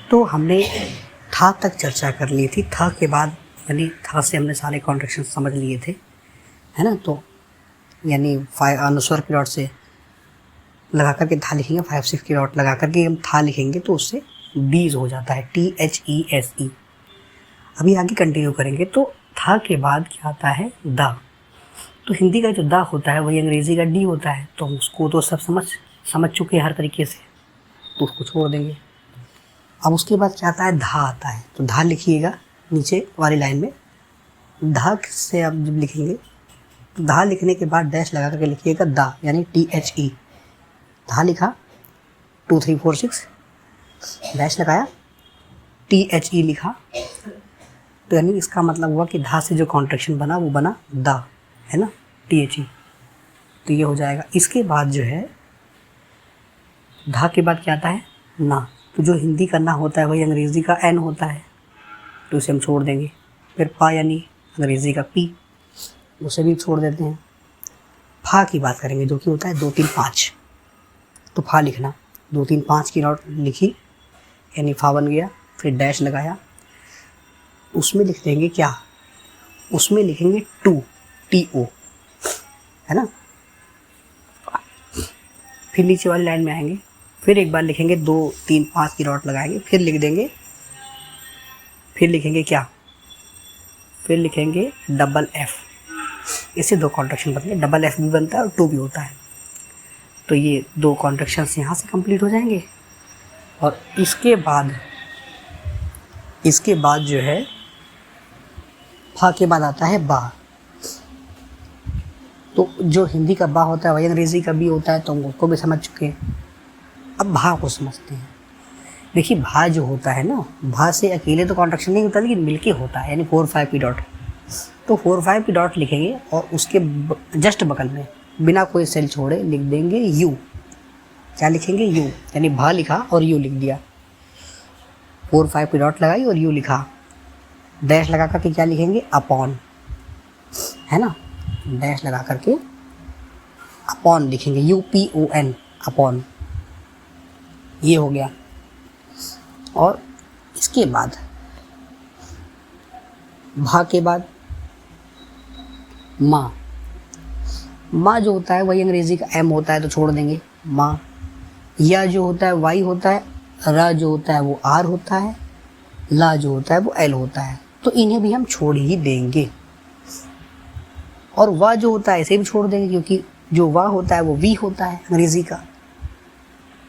तो हमने था तक चर्चा कर ली थी। था के बाद यानी था से हमने सारे कॉन्ट्रैक्शन समझ लिए थे, है ना। तो यानी अनुस्वर की डॉट से लगा करके था लिखेंगे, 5-6 की डॉट लगा करके हम था लिखेंगे तो उससे बीज हो जाता है, THESE। अभी आगे कंटिन्यू करेंगे। तो था के बाद क्या आता है, दा। तो हिंदी का जो दा होता है वही अंग्रेज़ी का डी होता है, तो हम उसको तो सब समझ चुके हैं हर तरीके से, तो उसको छोड़ देंगे। अब उसके बाद क्या आता है, धा आता है। तो धा लिखिएगा नीचे वाली लाइन में। धा से आप जब लिखेंगे तो धा लिखने के बाद डैश लगा करके लिखिएगा दा, यानी THE। धा लिखा 2 3 4 6, डैश लगाया, THE लिखा, तो यानी इसका मतलब हुआ कि धा से जो कॉन्ट्रैक्शन बना वो बना दा, है ना, THE। तो ये हो जाएगा। इसके बाद जो है धा के बाद क्या आता है, ना। तो जो हिंदी का ना होता है वही अंग्रेज़ी का एन होता है, तो उसे हम छोड़ देंगे। फिर पा यानी अंग्रेज़ी का पी, उसे भी छोड़ देते हैं। फा की बात करेंगे जो कि होता है 2 3 5। तो फा लिखना 2 3 5 की डॉट लिखी, यानी फा बन गया। फिर डैश लगाया, उसमें लिख देंगे क्या, उसमें लिखेंगे टू, TO, है ना। फिर नीचे वाली लाइन में आएंगे, फिर एक बार लिखेंगे 2 3 5 की डॉट लगाएंगे, फिर लिख देंगे, फिर लिखेंगे क्या, फिर लिखेंगे डबल F। इससे 2 कॉन्ट्रैक्शन बनते हैं, डबल F भी बनता है और 2 भी होता है। तो ये 2 कॉन्ट्रैक्शंस यहाँ से कंप्लीट हो जाएंगे। और इसके बाद जो है फा के बाद आता है बा। तो जो हिंदी का बा होता है वही अंग्रेज़ी का भी होता है, तो हम उसको भी समझ चुके हैं। अब भा को समझते हैं। देखिए भा जो होता है ना, भा से अकेले तो कॉन्ट्रैक्शन नहीं होता, लेकिन मिलके होता है, यानी 4 5 की डॉट। तो 4 5 की डॉट लिखेंगे और उसके जस्ट बगल में बिना कोई सेल छोड़े लिख देंगे यू। क्या लिखेंगे, यू, यानी भा लिखा और यू लिख दिया। 4 5 की डॉट लगाई और यू लिखा। डैश लगा करके क्या लिखेंगे, अपॉन, है ना। डैश लगा करके अपॉन लिखेंगे, UPON, अपॉन। ये हो गया। और इसके बाद भा के बाद माँ। माँ जो होता है वही अंग्रेज़ी का M होता है, तो छोड़ देंगे माँ। या जो होता है Y होता है, रा जो होता है वो R होता है, ला जो होता है वो L होता है, तो इन्हें भी हम छोड़ ही देंगे। और वाह जो होता है इसे भी छोड़ देंगे, क्योंकि जो वाह होता है वो वी होता है अंग्रेज़ी का,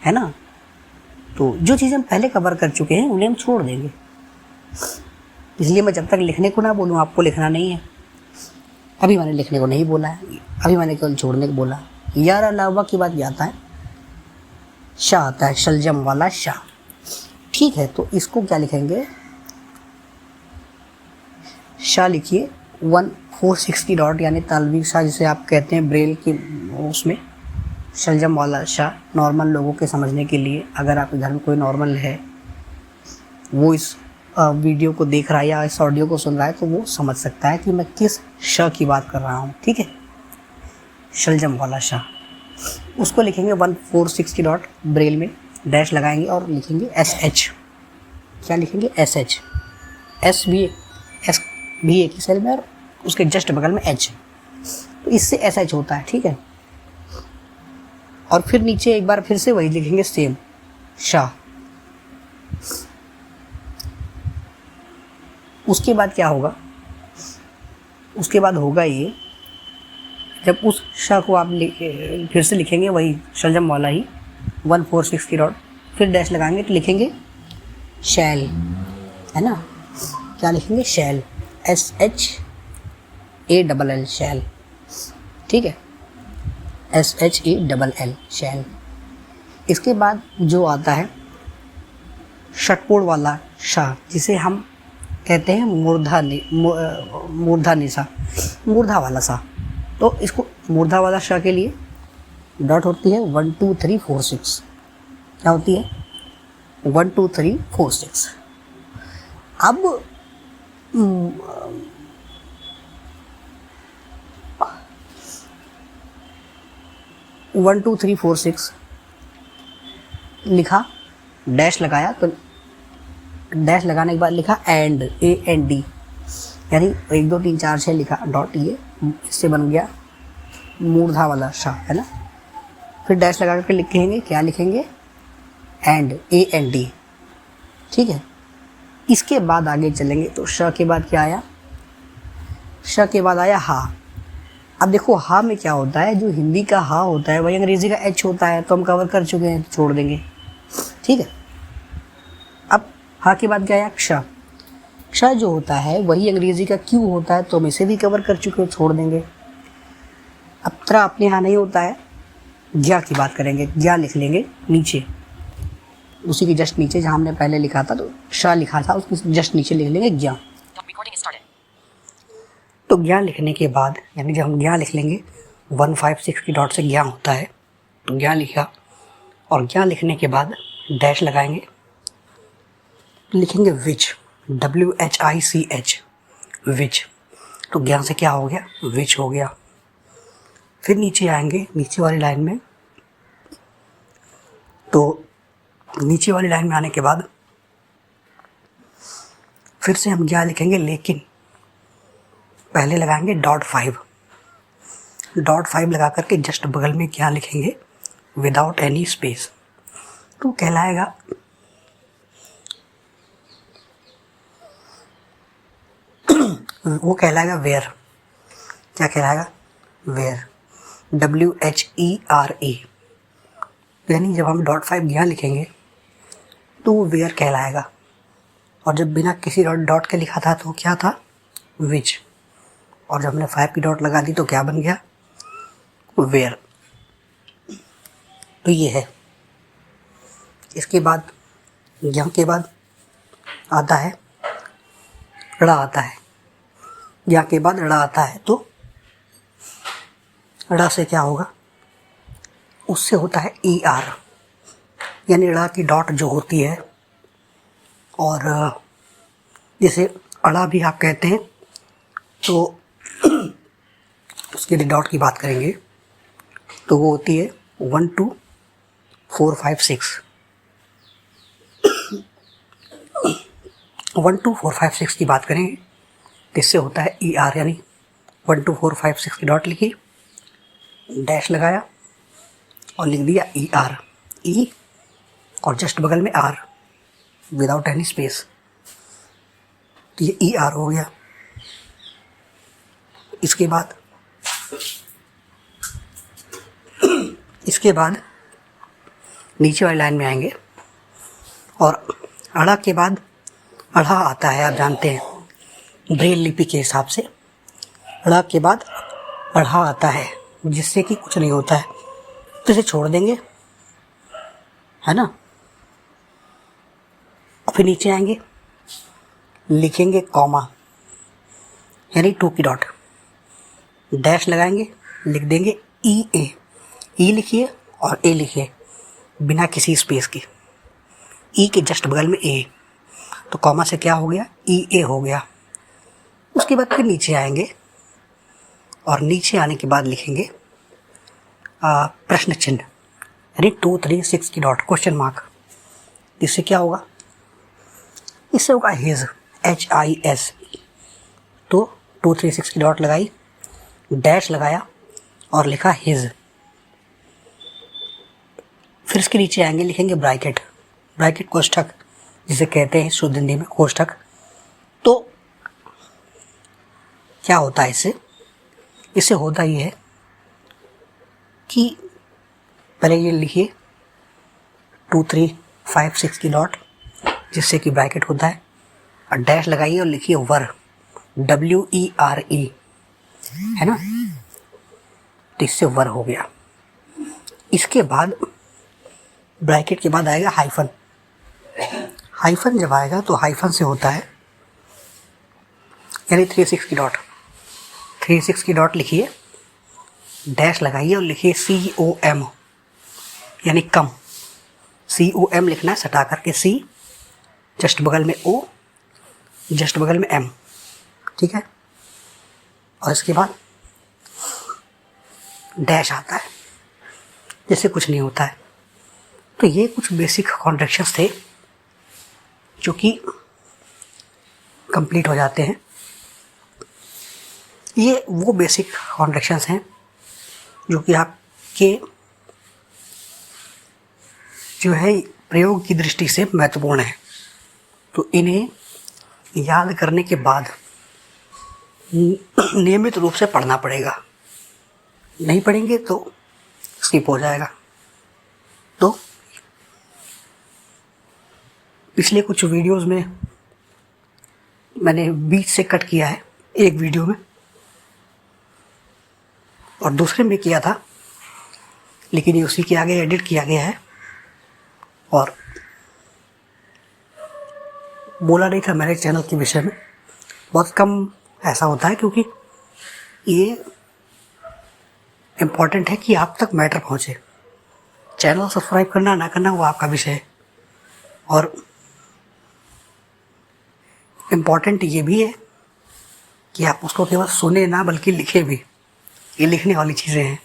है ना। तो जो चीज़ें हम पहले कवर कर चुके हैं उन्हें हम छोड़ देंगे। इसलिए मैं जब तक लिखने को ना बोलूँ आपको लिखना नहीं है। अभी मैंने लिखने को नहीं बोला है, अभी मैंने केवल छोड़ने को बोला। यार अलावा की बात आता है, शाह आता है, शलजम वाला शाह। ठीक है, तो इसको क्या लिखेंगे, शाह लिखिए 1 4 6 की डॉट, यानी तालवी शाह जिसे आप कहते हैं ब्रेल की, उसमें शलजम वाला शाह। नॉर्मल लोगों के समझने के लिए, अगर आपके घर में कोई नॉर्मल है वो इस वीडियो को देख रहा है या इस ऑडियो को सुन रहा है, तो वो समझ सकता है कि मैं किस शाह की बात कर रहा हूँ। ठीक है, शलजम वाला शाह। उसको लिखेंगे 1 4 6 की डॉट, ब्रेल में डैश लगाएंगे और लिखेंगे SH। क्या लिखेंगे, SH। एस भी एक ही सेल में और उसके जस्ट बगल में H, तो इससे SH होता है। ठीक है, और फिर नीचे एक बार फिर से वही लिखेंगे सेम, शाह। उसके बाद क्या होगा, उसके बाद होगा ये, जब उस शाह को आप फिर से लिखेंगे वही शलजम वाला ही 1 4 6 की डॉट, फिर डैश लगाएंगे तो लिखेंगे शैल, है ना। क्या लिखेंगे, शैल, SHALL, शैल। ठीक है, SHALL, शैल। इसके बाद जो आता है षटपूर्ण वाला शाह, जिसे हम कहते हैं मूर्धा निशा, मूर्धा वाला शाह। तो इसको मूर्धा वाला शाह के लिए डॉट होती है 1 2 3 4 6। क्या होती है, 1 2 3 4 6। अब 1 2 3 4 6 लिखा, डैश लगाया, तो डैश लगाने के बाद लिखा एंड, AND, यानी 1 2 3 4 6 लिखा डॉट, ये इससे बन गया मूर्धा वाला श, है ना। फिर डैश लगा करके लिखेंगे, क्या लिखेंगे, एंड, AND, ठीक है। इसके बाद आगे चलेंगे तो श के बाद क्या आया, श के बाद आया हा। अब देखो हा में क्या होता है, जो हिंदी का हा होता है वही अंग्रेजी का H होता है, तो हम कवर कर चुके हैं, छोड़ देंगे, ठीक है। अब हा के बाद क्या आया, क्ष। क्ष जो होता है वही अंग्रेजी का Q होता है, तो हम इसे भी कवर कर चुके हैं, छोड़ देंगे। अब त्रा अपने यहाँ नहीं होता है, ज्ञा की बात करेंगे, ज्ञा लिख लेंगे नीचे, उसी के जस्ट नीचे जहाँ हमने पहले लिखा था, तो श लिखा था उसके जस्ट नीचे लिख लेंगे ज्ञा। तो ज्ञा लिखने के बाद, यानी जब हम ज्ञा लिख लेंगे 156 की डॉट से ज्ञा होता है, तो ज्ञा लिखा, और ज्ञा लिखने के बाद डैश लगाएंगे, लिखेंगे विच, WHICH, विच। तो ज्ञा से क्या हो गया, विच हो गया। फिर नीचे आएंगे, नीचे वाली लाइन में, तो नीचे वाली लाइन में आने के बाद फिर से हम क्या लिखेंगे, लेकिन पहले लगाएंगे .5, .5 लगा करके जस्ट बगल में क्या लिखेंगे, विदाउट एनी स्पेस, तो कहलाएगा वो कहलाएगा वेयर। क्या कहलाएगा, वेयर, WHERE, यानी जब हम .5 यहाँ लिखेंगे तो वो वेयर कहलाएगा, और जब बिना किसी डॉट के लिखा था तो क्या था, विच, और जब हमने 5 की डॉट लगा दी तो क्या बन गया, वेयर। तो ये है। इसके बाद यहाँ के बाद आता है ड़ा, आता है यहाँ के बाद ड़ा आता है, तो ड़ा से क्या होगा, उससे होता है ER, यानी ड़ा की डॉट जो होती है, और जैसे अड़ा भी आप कहते हैं, तो उसके लिए डॉट की बात करेंगे तो वो होती है 1 2 4 5 6, 1 2 4 5 6 की बात करेंगे तो इससे होता है ER, यानी 1 2 4 5 6 की डॉट लिखी, डैश लगाया और लिख दिया ER, E और जस्ट बगल में R विदाउट एनी स्पेस, तो ये ER हो गया। इसके बाद नीचे वाली लाइन में आएंगे, और अड़ा के बाद अड़ा आता है, आप जानते हैं ब्रेल लिपि के हिसाब से, अड़ा के बाद अड़ा आता है, जिससे कि कुछ नहीं होता है, तो इसे छोड़ देंगे, है ना। फिर नीचे आएंगे, लिखेंगे कॉमा, यानी 2 की डॉट, डैश लगाएंगे, लिख देंगे EA, E लिखिए और A लिखिए बिना किसी स्पेस के, E के जस्ट बगल में A, तो कॉमा से क्या हो गया, EA हो गया। उसके बाद फिर नीचे आएंगे, और नीचे आने के बाद लिखेंगे प्रश्न चिन्ह, यानी 2 3 6 की डॉट, क्वेश्चन मार्क। इससे क्या होगा, इससे होगा हिज, HIS, तो 2 3 6 की डॉट लगाई, डैश लगाया और लिखा हिज। फिर इसके नीचे आएंगे, लिखेंगे ब्रैकेट, ब्रैकेट कोष्ठक जिसे कहते हैं शुद्ध हिंदी में कोष्ठक। तो क्या होता है इससे होता ये है कि पहले ये लिखिए 2 3 5 6 की डॉट, जिससे कि ब्रैकेट होता है, और डैश लगाइए और लिखिए वर, WERE, है ना, तो इससे वर हो गया। इसके बाद ब्रैकेट के बाद आएगा हाइफन, हाइफन जब आएगा तो हाइफन से होता है, यानी 3 6 की डॉट, 3 6 की डॉट लिखिए, डैश लगाइए और लिखिए COM, यानी कम, COM लिखना है सटा करके, C जस्ट बगल में O, जस्ट बगल में M, ठीक है। और इसके बाद डैश आता है, जिससे कुछ नहीं होता है। तो ये कुछ बेसिक कॉन्ट्रैक्शंस थे जो कि कंप्लीट हो जाते हैं। ये वो बेसिक कॉन्ट्रैक्शंस हैं जो कि आपके जो है प्रयोग की दृष्टि से महत्वपूर्ण है। तो इन्हें याद करने के बाद नियमित रूप से पढ़ना पड़ेगा, नहीं पढ़ेंगे तो स्किप हो जाएगा। तो पिछले कुछ वीडियोस में मैंने बीच से कट किया है, एक वीडियो में और दूसरे में किया था, लेकिन ये उसी के आगे एडिट किया गया है और बोला नहीं था मेरे चैनल के विषय में। बहुत कम ऐसा होता है क्योंकि ये इम्पॉर्टेंट है कि आप तक मैटर पहुँचे। चैनल सब्सक्राइब करना ना करना वो आपका विषय है, और इम्पॉर्टेंट ये भी है कि आप उसको केवल सुने ना बल्कि लिखे भी। ये लिखने वाली चीज़ें हैं,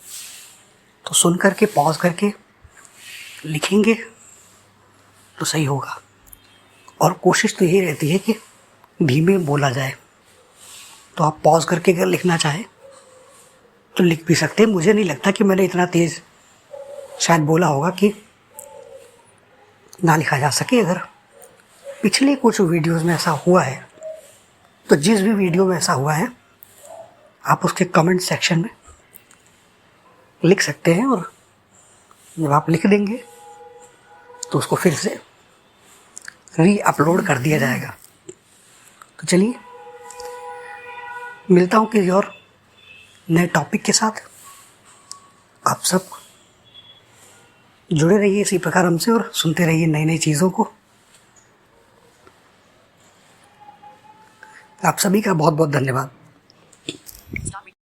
तो सुन करके पॉज करके लिखेंगे तो सही होगा। और कोशिश तो यही रहती है कि धीमे बोला जाए। तो आप पॉज करके अगर लिखना चाहें तो लिख भी सकते हैं। मुझे नहीं लगता कि मैंने इतना तेज़ शायद बोला होगा कि ना लिखा जा सके। अगर पिछले कुछ वीडियोस में ऐसा हुआ है तो जिस भी वीडियो में ऐसा हुआ है आप उसके कमेंट सेक्शन में लिख सकते हैं, और जब आप लिख देंगे तो उसको फिर से री अपलोड कर दिया जाएगा। तो चलिए मिलता हूँ किसी और नए टॉपिक के साथ। आप सब जुड़े रहिए इसी प्रकार हमसे और सुनते रहिए नई नई चीज़ों को। आप सभी का बहुत बहुत धन्यवाद।